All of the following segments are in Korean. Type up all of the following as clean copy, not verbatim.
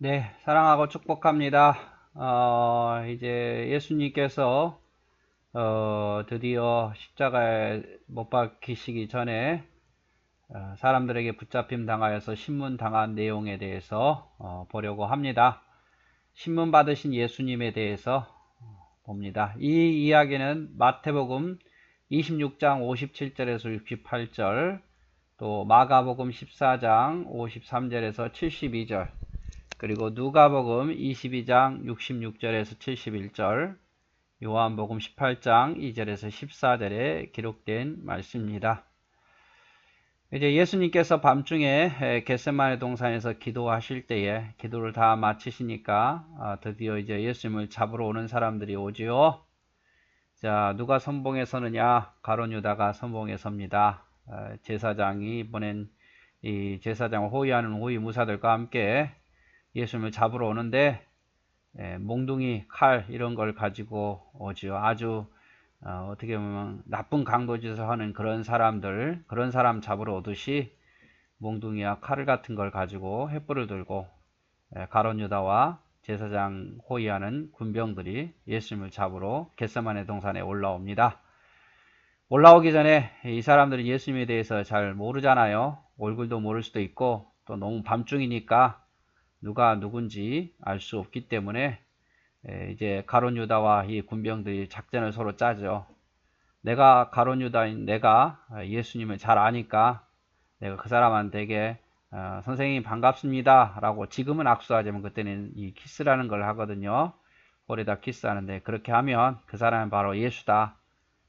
네, 사랑하고 축복합니다. 이제 예수님께서 드디어 십자가에 못 박히시기 전에 사람들에게 붙잡힘 당하여서 신문 당한 내용에 대해서 보려고 합니다. 신문 받으신 예수님에 대해서 봅니다. 이 이야기는 마태복음 26장 57절에서 68절, 또 마가복음 14장 53절에서 72절, 그리고 누가복음 22장 66절에서 71절, 요한복음 18장 2절에서 14절에 기록된 말씀입니다. 이제 예수님께서 밤중에 겟세마네 동산에서 기도하실 때에 기도를 다 마치시니까 드디어 이제 예수님을 잡으러 오는 사람들이 오지요. 자, 누가 선봉에 서느냐? 가룟 유다가 선봉에 섭니다. 제사장이 이번엔 이 제사장을 호위하는 호위 무사들과 함께 예수님을 잡으러 오는데 몽둥이, 칼 이런 걸 가지고 오지요. 아주 어떻게 보면 나쁜 강도짓을 하는 그런 사람들, 그런 사람 잡으러 오듯이 몽둥이와 칼 같은 걸 가지고 횃불을 들고 가룟 유다와 제사장 호위하는 군병들이 예수님을 잡으러 겟세마네 동산에 올라옵니다. 올라오기 전에 이 사람들은 예수님에 대해서 잘 모르잖아요. 얼굴도 모를 수도 있고 또 너무 밤중이니까 누가 누군지 알 수 없기 때문에 이제 가룟 유다와 이 군병들이 작전을 서로 짜죠. 내가 가룟 유다인 내가 예수님을 잘 아니까 내가 그 사람한테 선생님 반갑습니다 라고, 지금은 악수하지만 그때는 이 키스라는 걸 하거든요. 볼에다 키스하는데, 그렇게 하면 그 사람은 바로 예수다,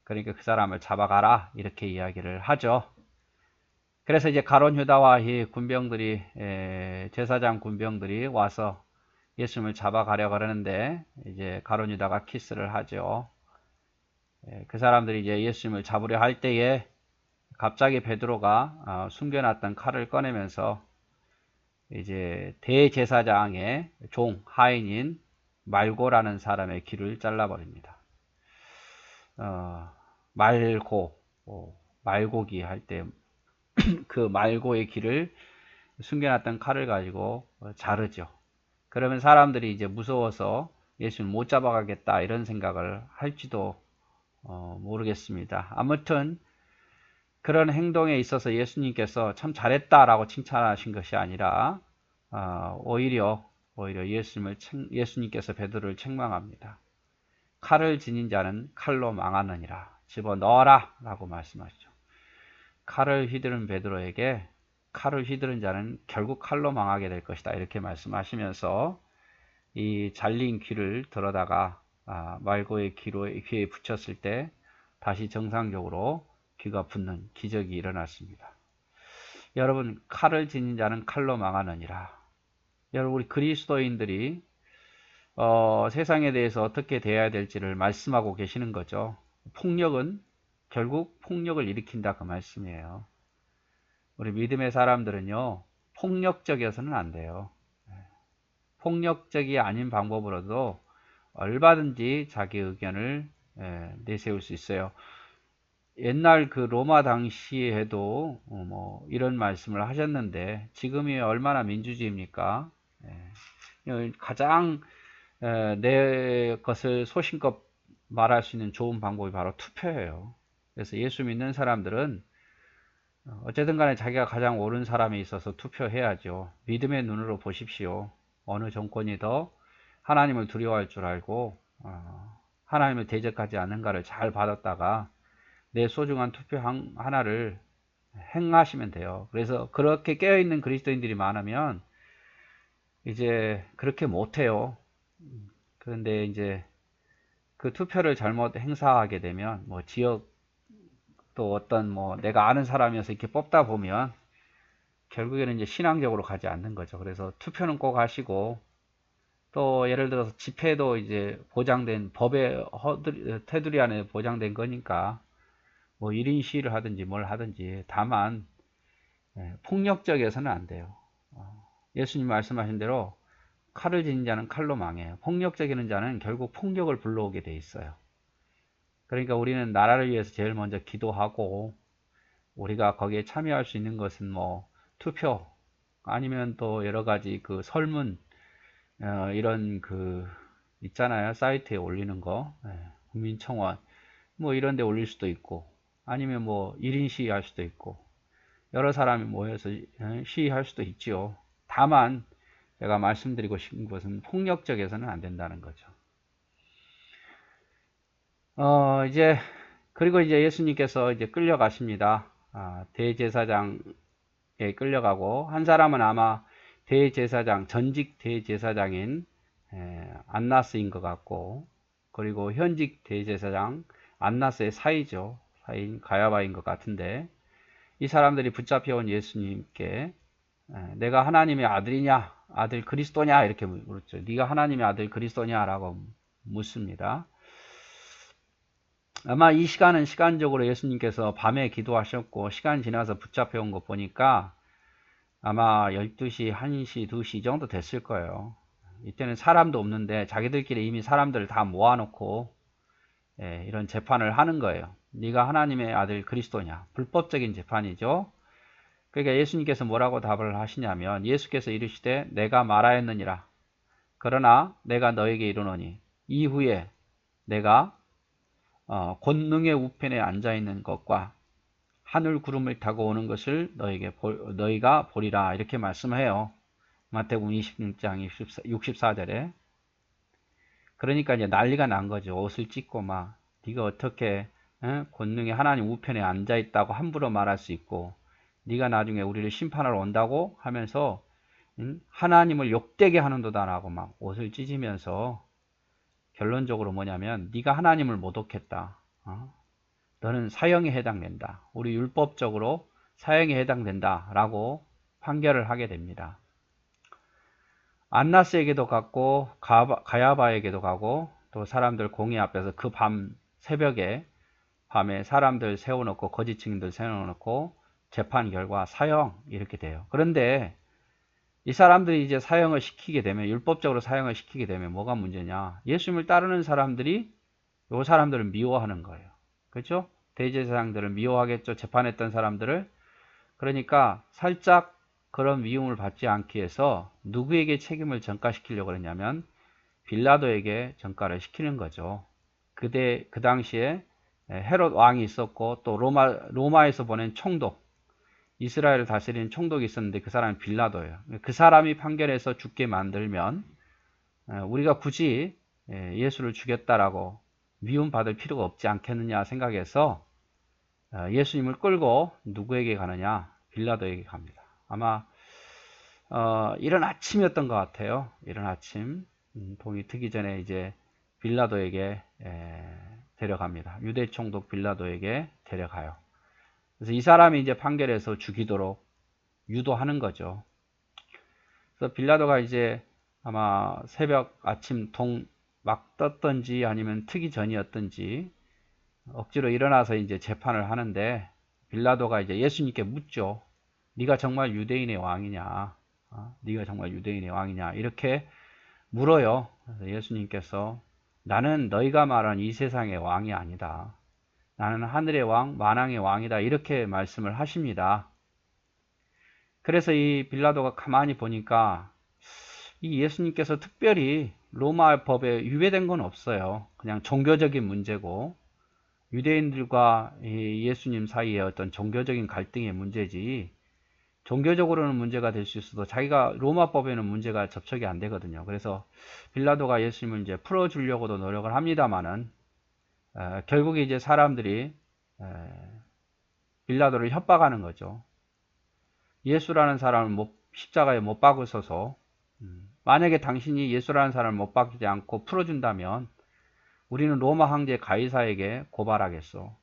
그러니까 그 사람을 잡아가라, 이렇게 이야기를 하죠. 그래서 이제 가룟 유다와 이 군병들이, 제사장 군병들이 와서 예수님을 잡아가려고 하는데, 이제 가룟 유다가 키스를 하죠. 그 사람들이 이제 예수님을 잡으려 할 때에 갑자기 베드로가 숨겨놨던 칼을 꺼내면서 이제 대제사장의 종 하인인 말고라는 사람의 귀를 잘라버립니다. 말고, 말고기 할 때 그 말고의 귀를 숨겨놨던 칼을 가지고 자르죠. 그러면 사람들이 이제 무서워서 예수를 못 잡아가겠다 이런 생각을 할지도 모르겠습니다. 아무튼 그런 행동에 있어서 예수님께서 참 잘했다라고 칭찬하신 것이 아니라 오히려 예수님께서 베드로를 책망합니다. 칼을 지닌 자는 칼로 망하느니라, 집어넣어라 라고 말씀하시죠. 칼을 휘두른 베드로에게 칼을 휘두른 자는 결국 칼로 망하게 될 것이다, 이렇게 말씀하시면서 이 잘린 귀를 들어다가 말고의 귀에 붙였을 때 다시 정상적으로 귀가 붙는 기적이 일어났습니다. 여러분, 칼을 지닌 자는 칼로 망하느니라. 여러분, 우리 그리스도인들이 세상에 대해서 어떻게 대해야 될지를 말씀하고 계시는 거죠. 폭력은 결국 폭력을 일으킨다, 그 말씀이에요. 우리 믿음의 사람들은요, 폭력적이어서는 안 돼요. 폭력적이 아닌 방법으로도 얼마든지 자기 의견을 내세울 수 있어요. 옛날 그 로마 당시에도 뭐 이런 말씀을 하셨는데, 지금이 얼마나 민주주의입니까? 가장 내 것을 소신껏 말할 수 있는 좋은 방법이 바로 투표예요. 그래서 예수 믿는 사람들은 어쨌든 간에 자기가 가장 옳은 사람에 있어서 투표해야죠. 믿음의 눈으로 보십시오. 어느 정권이 더 하나님을 두려워할 줄 알고 하나님을 대적하지 않는가를 잘 받았다가 내 소중한 투표 하나를 행하시면 돼요. 그래서 그렇게 깨어있는 그리스도인들이 많으면 이제 그렇게 못해요. 그런데 이제 그 투표를 잘못 행사하게 되면 뭐 지역, 또 어떤 뭐 내가 아는 사람이어서 이렇게 뽑다 보면 결국에는 이제 신앙적으로 가지 않는 거죠. 그래서 투표는 꼭 하시고, 또 예를 들어서 집회도 이제 보장된 법의 테두리 안에 보장된 거니까 뭐 1인 시위를 하든지 뭘 하든지, 다만 폭력적이어서는 안 돼요. 예수님 말씀하신 대로 칼을 지닌 자는 칼로 망해요. 폭력적인 자는 결국 폭력을 불러오게 돼 있어요. 그러니까 우리는 나라를 위해서 제일 먼저 기도하고, 우리가 거기에 참여할 수 있는 것은 뭐 투표, 아니면 또 여러 가지 그 설문, 이런 있잖아요. 사이트에 올리는 거. 국민청원. 뭐 이런 데 올릴 수도 있고, 아니면 뭐 1인 시위할 수도 있고, 여러 사람이 모여서 시위할 수도 있지요. 다만, 제가 말씀드리고 싶은 것은 폭력적에서는 안 된다는 거죠. 그리고 이제 예수님께서 이제 끌려가십니다. 대제사장에 끌려가고, 한 사람은 아마 대제사장, 전직 대제사장인 안나스인 것 같고, 그리고 현직 대제사장 안나스의 사이죠. 사이인 가야바인 것 같은데, 이 사람들이 붙잡혀온 예수님께 내가 하나님의 아들이냐, 아들 그리스도냐 이렇게 물었죠. 네가 하나님의 아들 그리스도냐라고 묻습니다. 아마 이 시간은 시간적으로 예수님께서 밤에 기도하셨고 시간 지나서 붙잡혀온 거 보니까 아마 12시, 1시, 2시 정도 됐을 거예요. 이때는 사람도 없는데 자기들끼리 이미 사람들을 다 모아놓고 이런 재판을 하는 거예요. 네가 하나님의 아들 그리스도냐. 불법적인 재판이죠. 그러니까 예수님께서 뭐라고 답을 하시냐면, 예수께서 이르시되 내가 말하였느니라. 그러나 내가 너에게 이르노니 이후에 내가 권능의 우편에 앉아있는 것과 하늘 구름을 타고 오는 것을 너희가 보리라. 이렇게 말씀해요. 마태복음 26장 64절에. 그러니까 이제 난리가 난 거죠. 옷을 찢고 막 네가 어떻게 권능의 하나님 우편에 앉아있다고 함부로 말할 수 있고, 네가 나중에 우리를 심판하러 온다고 하면서 하나님을 욕되게 하는도다라고 막 옷을 찢으면서, 결론적으로 뭐냐면 네가 하나님을 모독했다. 너는 사형에 해당된다. 우리 율법적으로 사형에 해당된다 라고 판결을 하게 됩니다. 안나스에게도 갔고 가야바에게도 가고, 또 사람들 공의 앞에서 그 밤에 사람들 세워놓고 거짓 증인들 세워놓고 재판 결과 사형 이렇게 돼요. 그런데 이 사람들이 이제 사형을 시키게 되면, 율법적으로 사형을 시키게 되면 뭐가 문제냐? 예수님을 따르는 사람들이 이 사람들을 미워하는 거예요. 그렇죠? 대제사장들을 미워하겠죠. 재판했던 사람들을. 그러니까 살짝 그런 미움을 받지 않기 위해서 누구에게 책임을 전가시키려고 그러냐면 빌라도에게 전가를 시키는 거죠. 그 당시에 헤롯 왕이 있었고, 또 로마에서 보낸 총독, 이스라엘을 다스리는 총독이 있었는데 그 사람이 빌라도예요. 그 사람이 판결해서 죽게 만들면 우리가 굳이 예수를 죽였다라고 미움받을 필요가 없지 않겠느냐 생각해서 예수님을 끌고 누구에게 가느냐? 빌라도에게 갑니다. 아마 이른 아침이었던 것 같아요. 이른 아침 동이 트기 전에 이제 빌라도에게 데려갑니다. 유대 총독 빌라도에게 데려가요. 그래서 이 사람이 이제 판결해서 죽이도록 유도하는 거죠. 그래서 빌라도가 이제 아마 새벽 아침 동 막 떴던지 아니면 트기 전이었던지 억지로 일어나서 이제 재판을 하는데, 빌라도가 이제 예수님께 묻죠. 네가 정말 유대인의 왕이냐? 네가 정말 유대인의 왕이냐? 이렇게 물어요. 그래서 예수님께서 나는 너희가 말한 이 세상의 왕이 아니다. 나는 하늘의 왕, 만왕의 왕이다. 이렇게 말씀을 하십니다. 그래서 이 빌라도가 가만히 보니까 이 예수님께서 특별히 로마 법에 위배된 건 없어요. 그냥 종교적인 문제고, 유대인들과 예수님 사이에 어떤 종교적인 갈등의 문제지, 종교적으로는 문제가 될 수 있어도 자기가 로마법에는 문제가 접촉이 안 되거든요. 그래서 빌라도가 예수님을 이제 풀어주려고도 노력을 합니다만은 결국에 이제 사람들이 빌라도를 협박하는 거죠. 예수라는 사람을 십자가에 못 박으셔서 만약에 당신이 예수라는 사람을 못 박지 않고 풀어준다면 우리는 로마 황제 가이사에게 고발하겠소.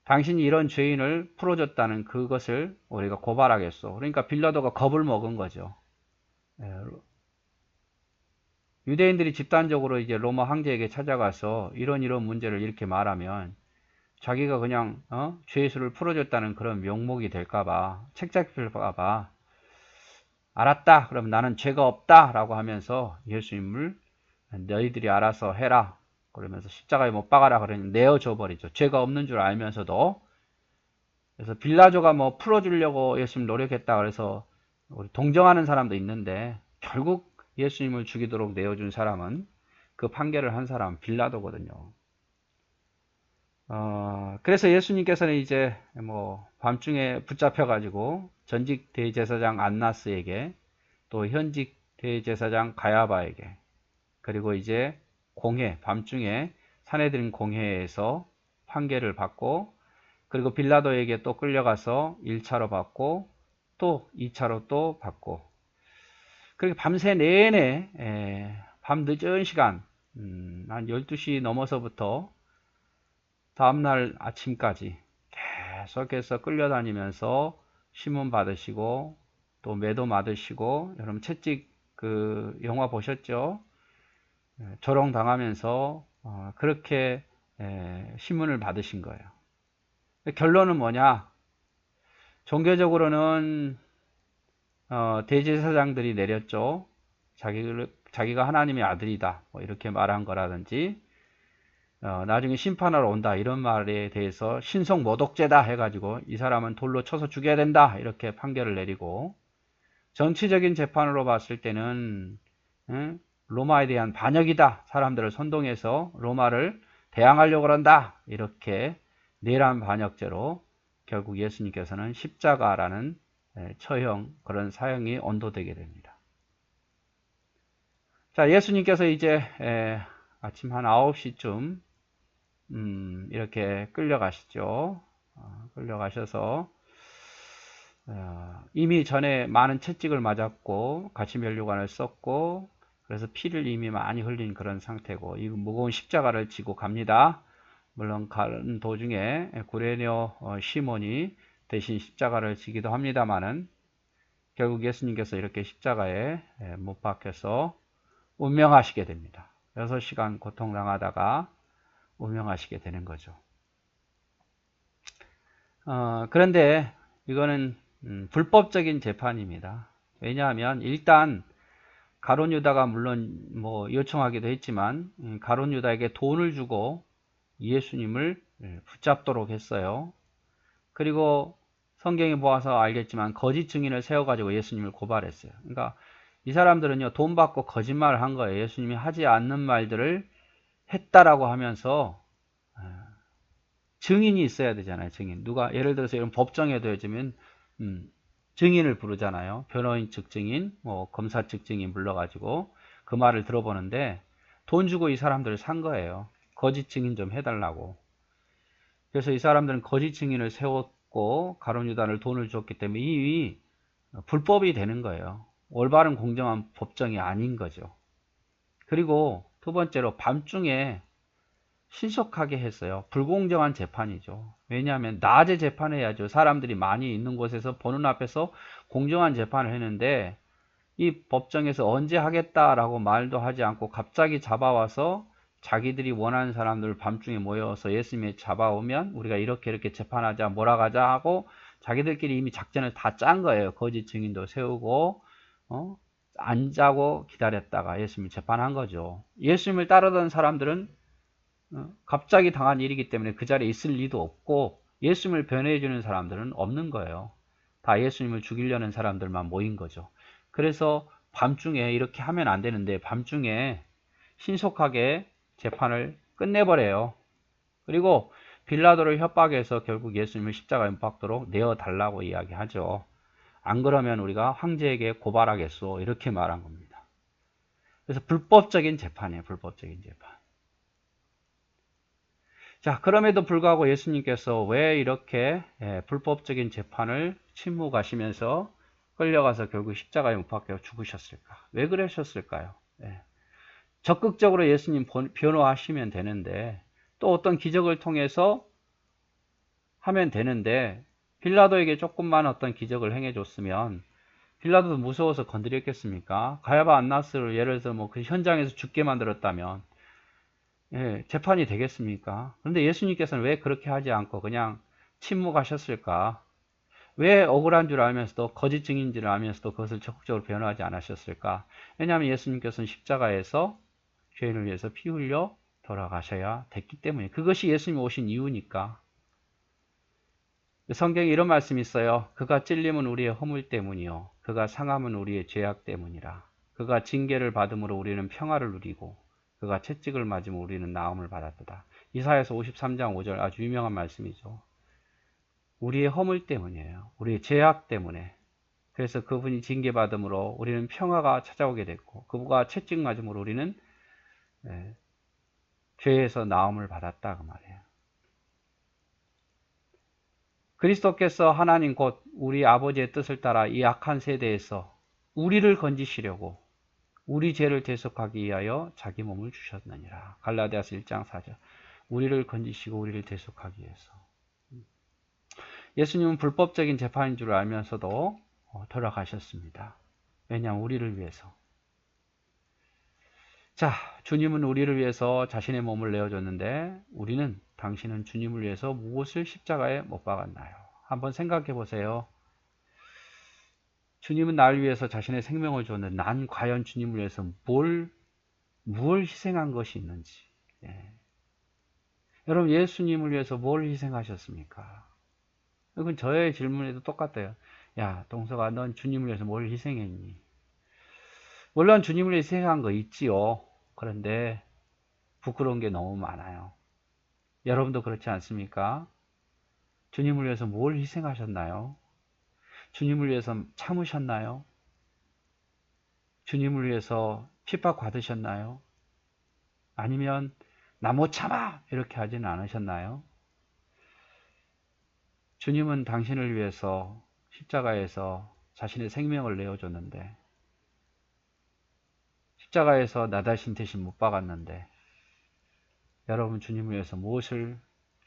당신이 이런 죄인을 풀어줬다는 그것을 우리가 고발하겠소. 그러니까 빌라도가 겁을 먹은 거죠. 유대인들이 집단적으로 이제 로마 황제에게 찾아가서 이런 문제를 이렇게 말하면 자기가 그냥 죄수를 풀어줬다는 그런 명목이 될까봐, 책잡힐까봐, 알았다 그러면 나는 죄가 없다 라고 하면서 예수님을 너희들이 알아서 해라 그러면서 십자가에 못 박아라 그러니 내어줘 버리죠. 죄가 없는 줄 알면서도. 그래서 빌라도가 뭐 풀어주려고 예수님 노력했다 그래서 우리 동정하는 사람도 있는데, 결국 예수님을 죽이도록 내어준 사람은, 그 판결을 한 사람은 빌라도거든요. 그래서 예수님께서는 이제 뭐 밤중에 붙잡혀가지고 전직 대제사장 안나스에게, 또 현직 대제사장 가야바에게, 그리고 이제 밤중에 사내들인 공회에서 판결을 받고, 그리고 빌라도에게 또 끌려가서 1차로 받고, 또 2차로 또 받고, 그리고 밤새 내내 밤 늦은 시간, 한 12시 넘어서부터 다음날 아침까지 계속해서 끌려다니면서 신문 받으시고, 또 매도 맞으시고, 여러분 채찍 그 영화 보셨죠? 조롱 당하면서 그렇게 신문을 받으신 거예요. 결론은 뭐냐? 종교적으로는 대제사장들이 내렸죠. 자기가 하나님의 아들이다, 뭐 이렇게 말한 거라든지, 나중에 심판하러 온다, 이런 말에 대해서 신속 모독죄다 해가지고 이 사람은 돌로 쳐서 죽여야 된다, 이렇게 판결을 내리고, 정치적인 재판으로 봤을 때는 로마에 대한 반역이다, 사람들을 선동해서 로마를 대항하려고 한다, 이렇게 내란 반역죄로 결국 예수님께서는 십자가라는 처형, 그런 사형이 언도되게 됩니다. 자, 예수님께서 이제 아침 한 9시쯤 이렇게 끌려가시죠. 끌려가셔서 이미 전에 많은 채찍을 맞았고 가시면류관을 썼고, 그래서 피를 이미 많이 흘린 그런 상태고, 이 무거운 십자가를 지고 갑니다. 물론 가는 도중에 구레네 시몬이 대신 십자가를 지기도 합니다만은, 결국 예수님께서 이렇게 십자가에 못 박혀서 운명하시게 됩니다. 6시간 고통당하다가 운명하시게 되는 거죠. 그런데 이거는 불법적인 재판입니다. 왜냐하면 일단 가룟 유다가 물론 뭐 요청하기도 했지만, 가룟 유다에게 돈을 주고 예수님을 붙잡도록 했어요. 그리고 성경에 보아서 알겠지만 거짓 증인을 세워가지고 예수님을 고발했어요. 그러니까 이 사람들은요, 돈 받고 거짓말을 한 거예요. 예수님이 하지 않는 말들을 했다라고 하면서. 증인이 있어야 되잖아요. 증인. 누가 예를 들어서 이런 법정에도 요즘은 증인을 부르잖아요. 변호인 측 증인, 뭐 검사 측 증인 불러가지고 그 말을 들어보는데, 돈 주고 이 사람들을 산 거예요. 거짓 증인 좀 해달라고. 그래서 이 사람들은 거짓 증인을 세웠고 가룟 유다를 돈을 줬기 때문에 이 불법이 되는 거예요. 올바른 공정한 법정이 아닌 거죠. 그리고 두 번째로 밤중에 신속하게 했어요. 불공정한 재판이죠. 왜냐하면 낮에 재판해야죠. 사람들이 많이 있는 곳에서 보는 앞에서 공정한 재판을 했는데, 이 법정에서 언제 하겠다라고 말도 하지 않고 갑자기 잡아와서 자기들이 원하는 사람들을 밤중에 모여서 예수님이 잡아오면 우리가 이렇게 재판하자, 몰아가자 하고 자기들끼리 이미 작전을 다 짠 거예요. 거짓 증인도 세우고 안 자고 기다렸다가 예수님을 재판한 거죠. 예수님을 따르던 사람들은 갑자기 당한 일이기 때문에 그 자리에 있을 리도 없고, 예수님을 변호해 주는 사람들은 없는 거예요. 다 예수님을 죽이려는 사람들만 모인 거죠. 그래서 밤중에 이렇게 하면 안 되는데 밤중에 신속하게 재판을 끝내버려요. 그리고 빌라도를 협박해서 결국 예수님을 십자가에 못 박도록 내어달라고 이야기하죠. 안 그러면 우리가 황제에게 고발하겠소, 이렇게 말한 겁니다. 그래서 불법적인 재판이에요. 불법적인 재판. 자, 그럼에도 불구하고 예수님께서 왜 이렇게 불법적인 재판을 침묵하시면서 끌려가서 결국 십자가에 못 박혀 죽으셨을까? 왜 그러셨을까요? 적극적으로 예수님 변호하시면 되는데, 또 어떤 기적을 통해서 하면 되는데, 빌라도에게 조금만 어떤 기적을 행해줬으면 빌라도도 무서워서 건드렸겠습니까? 가야바 안나스를 예를 들어서 뭐 그 현장에서 죽게 만들었다면 재판이 되겠습니까? 그런데 예수님께서는 왜 그렇게 하지 않고 그냥 침묵하셨을까? 왜 억울한 줄 알면서도, 거짓 증인인 줄 알면서도 그것을 적극적으로 변호하지 않으셨을까? 왜냐하면 예수님께서는 십자가에서 죄인을 위해서 피 흘려 돌아가셔야 됐기 때문에, 그것이 예수님이 오신 이유니까. 성경에 이런 말씀이 있어요. 그가 찔림은 우리의 허물 때문이요, 그가 상함은 우리의 죄악 때문이라. 그가 징계를 받음으로 우리는 평화를 누리고 그가 채찍을 맞음으로 우리는 나음을 받았도다. 이사야서 53장 5절 아주 유명한 말씀이죠. 우리의 허물 때문이에요. 우리의 죄악 때문에. 그래서 그분이 징계받음으로 우리는 평화가 찾아오게 됐고 그가 채찍 맞음으로 우리는 죄에서 나음을 받았다 그 말이에요. 그리스도께서 하나님 곧 우리 아버지의 뜻을 따라 이 악한 세대에서 우리를 건지시려고 우리 죄를 대속하기 위하여 자기 몸을 주셨느니라. 갈라디아서 1장 4절. 우리를 건지시고 우리를 대속하기 위해서. 예수님은 불법적인 재판인 줄 알면서도 돌아가셨습니다. 왜냐하면 우리를 위해서. 자, 주님은 우리를 위해서 자신의 몸을 내어줬는데 우리는 당신은 주님을 위해서 무엇을 십자가에 못 박았나요? 한번 생각해 보세요. 주님은 나를 위해서 자신의 생명을 줬는데 난 과연 주님을 위해서 뭘 희생한 것이 있는지. 예. 여러분 예수님을 위해서 뭘 희생하셨습니까? 이건 저의 질문에도 똑같아요. 야, 동서가 넌 주님을 위해서 뭘 희생했니? 물론 주님을 위해서 희생한 거 있지요. 그런데 부끄러운 게 너무 많아요. 여러분도 그렇지 않습니까? 주님을 위해서 뭘 희생하셨나요? 주님을 위해서 참으셨나요? 주님을 위해서 핍박 받으셨나요? 아니면 나 못 참아! 이렇게 하지는 않으셨나요? 주님은 당신을 위해서 십자가에서 자신의 생명을 내어줬는데 십자가에서 나 자신 대신 못 박았는데 여러분 주님을 위해서 무엇을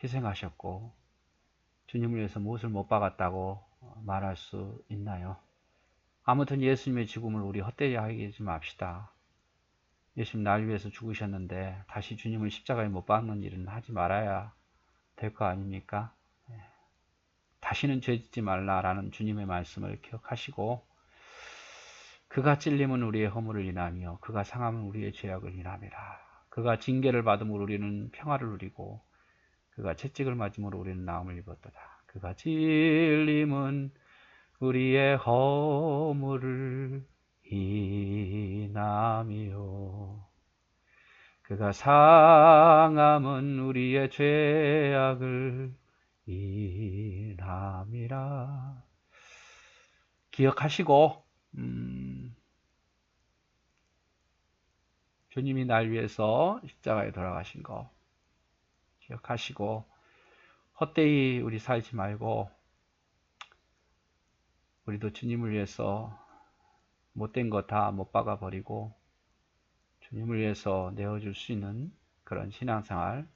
희생하셨고 주님을 위해서 무엇을 못 박았다고 말할 수 있나요? 아무튼 예수님의 죽음을 우리 헛되이 하지 맙시다. 예수님 날 위해서 죽으셨는데 다시 주님을 십자가에 못 박는 일은 하지 말아야 될 거 아닙니까? 다시는 죄 짓지 말라라는 주님의 말씀을 기억하시고 그가 찔림은 우리의 허물을 인하며 그가 상함은 우리의 죄악을 인함이라. 그가 징계를 받음으로 우리는 평화를 누리고 그가 채찍을 맞음으로 우리는 나음을 입었도다. 그가 찔림은 우리의 허물을 인하며 그가 상함은 우리의 죄악을 인함이라. 기억하시고 주님이 날 위해서 십자가에 돌아가신 거 기억하시고 헛되이 우리 살지 말고 우리도 주님을 위해서 못된 거 다 못 박아 버리고 주님을 위해서 내어줄 수 있는 그런 신앙생활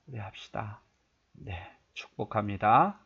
우리 합시다. 네, 축복합니다.